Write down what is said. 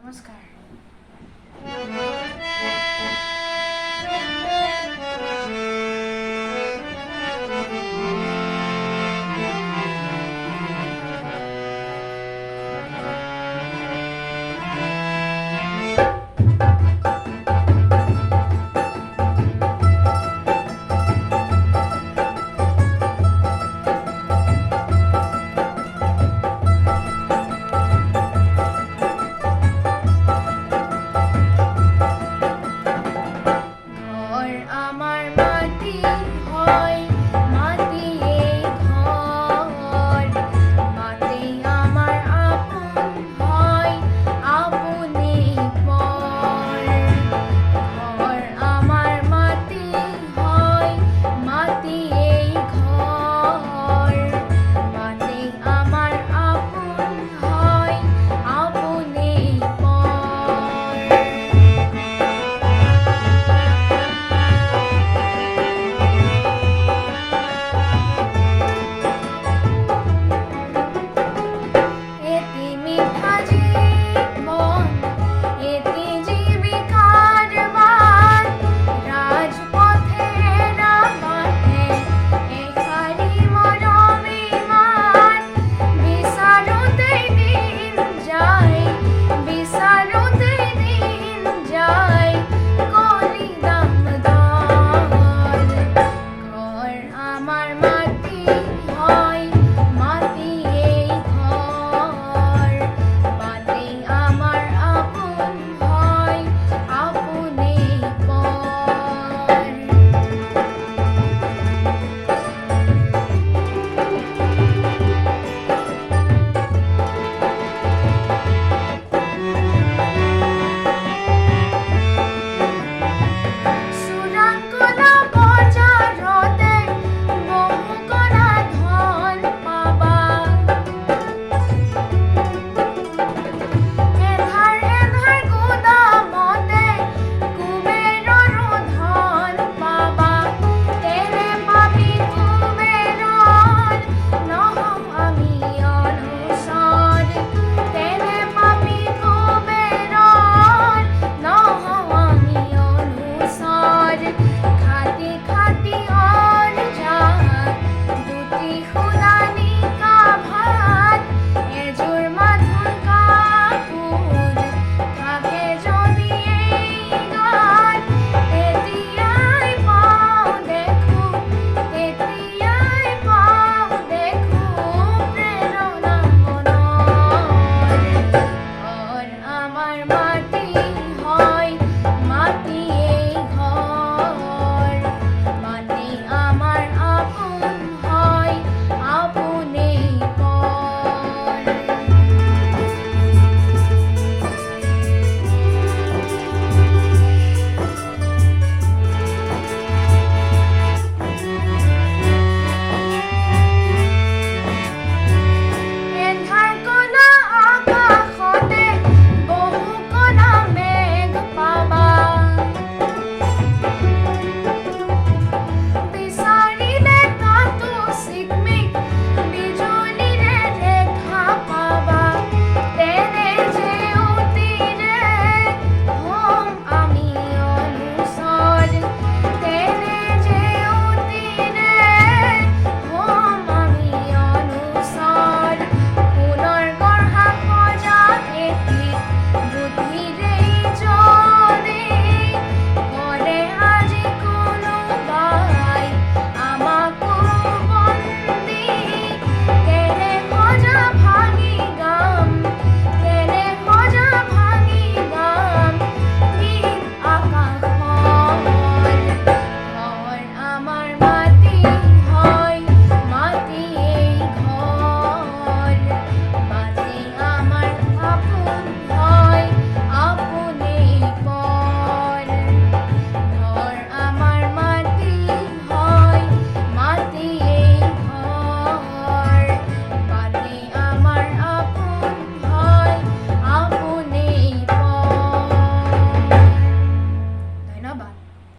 নমস্কার। ঘর আমার মাটি হয়, মাটি এই ঘর, মাটি আমার আপন হয়, আপন এই পর। ঘর আমার মাটি হয়, মাটি এই ঘর, মাটি আমার আপন হয়, আপন এই পর। এতে মিঠা জীবন, এতে জীবিকার মান, রাজপথেরা মাঠে এখারি মরমিমান। বিচারতেই দিন যায়, বিচারতেই দিন যায়, কলি দাম দর। ঘর আমার মাটি হয়, মাটি এই ঘর, মাটি আমার আপন হয়, আপন এই পর। সুরাঙ্গনা বজারতে বহু করা ধন পাবা, এধার এধার গুদামতে কুবেরর ধন পাবা। তেনে পাবি কুবেরর, নহও আমি অনুসর। তেনে পাবি কুবেরর, নহও আমি অনুসর। খাতি খাতি और जात, দুটি খুদানি কা ভাত, এজোর মাথুর কাপুর, থাকে যদি এই গান। তেতিয়াই পাও দেখো, তেতিয়াই পাও দেখো, প্রেরণা মনৰ। ঘর আমার